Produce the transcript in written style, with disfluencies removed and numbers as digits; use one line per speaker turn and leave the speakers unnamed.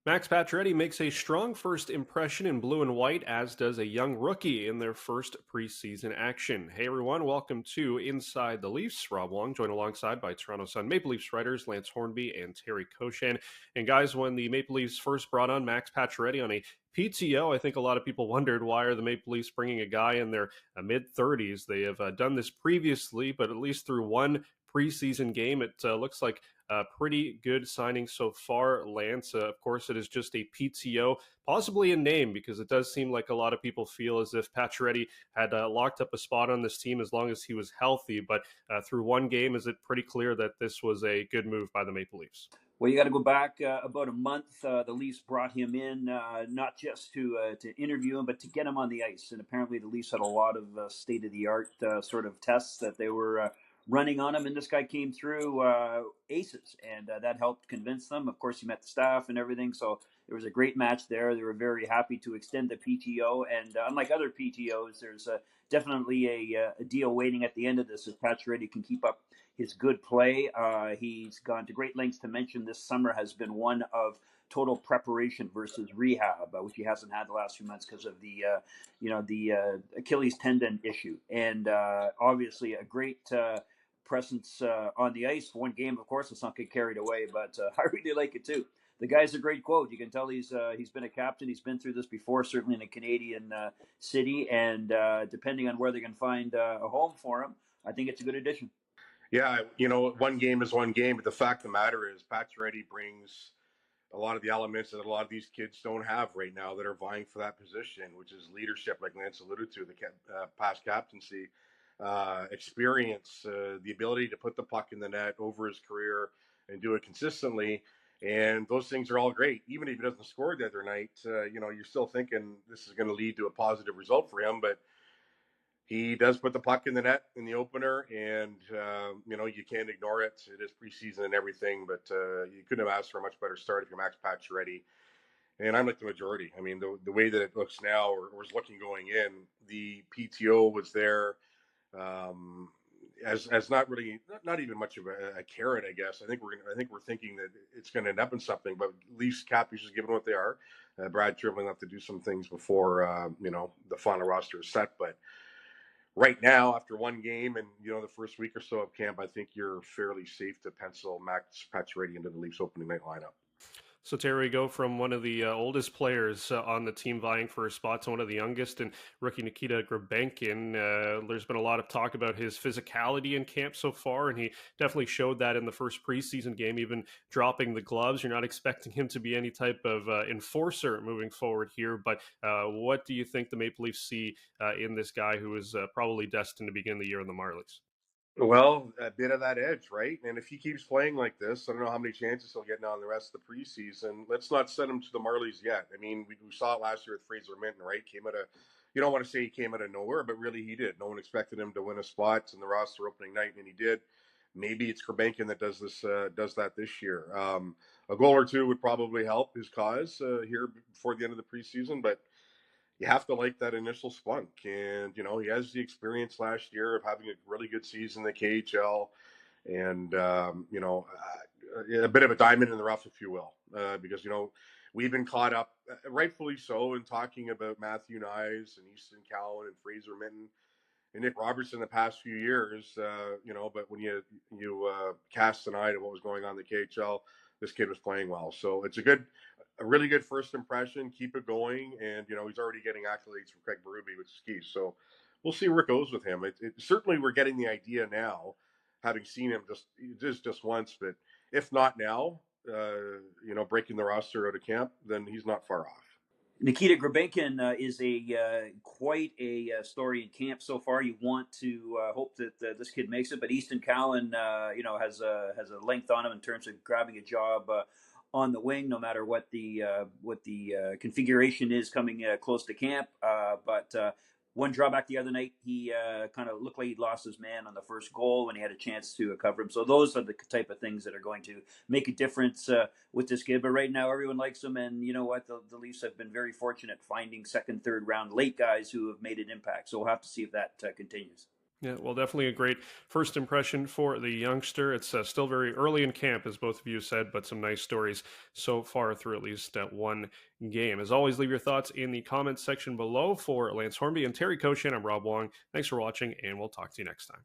Max Pacioretty makes a strong first impression in blue and white, as does a young rookie in their first preseason action. Hey everyone, welcome to Inside the Leafs. Rob Wong, joined alongside by Toronto Sun Maple Leafs writers Lance Hornby and Terry Koshan. And guys, when the Maple Leafs first brought on Max Pacioretty on a PTO, I think a lot of people wondered, why are the Maple Leafs bringing a guy in their mid-30s? They have done this previously, but at least through one preseason game, it looks like pretty good signing so far, Lance. Of course, it is just a PTO, possibly in name, because it does seem like a lot of people feel as if Pacioretty had locked up a spot on this team as long as he was healthy. But through one game, is it pretty clear that this was a good move by the Maple Leafs?
Well, you got to go back about a month. The Leafs brought him in not just to interview him, but to get him on the ice. And apparently, the Leafs had a lot of state of the art sort of tests that they were running on him, and this guy came through aces, and that helped convince them. Of course, he met the staff and everything, so it was a great match there. They were very happy to extend the PTO, and unlike other PTOs, there's definitely a deal waiting at the end of this if Pacioretty can keep up his good play. He's gone to great lengths to mention this summer has been one of total preparation versus rehab, which he hasn't had the last few months because of the Achilles tendon issue, and obviously a great presence on the ice. One game, of course, let's not get carried away, but I really like it too. The guy's a great quote. You can tell he's been a captain. He's been through this before, certainly in a Canadian city, and depending on where they can find a home for him, I think it's a good addition.
Yeah, one game is one game, but the fact of the matter is Pacioretty brings a lot of the elements that a lot of these kids don't have right now that are vying for that position, which is leadership, like Lance alluded to, the past captaincy, experience, the ability to put the puck in the net over his career and do it consistently. And those things are all great. Even if he doesn't score the other night, you're still thinking this is going to lead to a positive result for him. But he does put the puck in the net in the opener, and you can't ignore it. It is preseason and everything, but you couldn't have asked for a much better start if you're Max Pacioretty. And I'm like the majority. I mean, the way that it looks now, or was looking going in, the PTO was there as not even much of a carrot, I guess. I think we're thinking that it's going to end up in something, but Leafs cap issues, given what they are, Brad dribbling up to do some things before the final roster is set, but. Right now, after one game and the first week or so of camp, I think you're fairly safe to pencil Max Pacioretty into the Leafs opening night lineup.
So Terry, go from one of the oldest players on the team vying for a spot to one of the youngest, and rookie Nikita Grebenkin. There's been a lot of talk about his physicality in camp so far, and he definitely showed that in the first preseason game, even dropping the gloves. You're not expecting him to be any type of enforcer moving forward here, but what do you think the Maple Leafs see in this guy who is probably destined to begin the year in the Marlies?
Well, a bit of that edge, right? And if he keeps playing like this, I don't know how many chances he'll get now in the rest of the preseason. Let's not send him to the Marlies yet. I mean, we saw it last year with Fraser Minton, right? You don't want to say he came out of nowhere, but really he did. No one expected him to win a spot in the roster opening night, and he did. Maybe it's Grebenkin that does that this year. A goal or two would probably help his cause here before the end of the preseason, but you have to like that initial spunk. And, he has the experience last year of having a really good season in the KHL and, a bit of a diamond in the rough, if you will, because, we've been caught up, rightfully so, in talking about Matthew Nyes and Easton Cowan and Fraser Minton and Nick Robertson the past few years, but when you cast an eye to what was going on in the KHL, this kid was playing well. So it's a really good first impression. Keep it going, and he's already getting accolades from Craig Berube, which is key. So we'll see where it goes with him. Certainly we're getting the idea now, having seen him just once. But if not now, breaking the roster out of camp, then he's not far off.
Nikita Grebenkin is quite a story in camp so far. You want to hope that this kid makes it, but Easton Cowan, has a length on him in terms of grabbing a job on the wing, no matter what the configuration is coming close to camp. But one drawback the other night, he kind of looked like he lost his man on the first goal when he had a chance to cover him. So those are the type of things that are going to make a difference with this kid. But right now, everyone likes him. And you know what? The Leafs have been very fortunate finding second, third round late guys who have made an impact. So we'll have to see if that continues.
Yeah, well, definitely a great first impression for the youngster. It's still very early in camp, as both of you said, but some nice stories so far through at least one game. As always, leave your thoughts in the comments section below. For Lance Hornby and Terry Koshan, I'm Rob Wong. Thanks for watching, and we'll talk to you next time.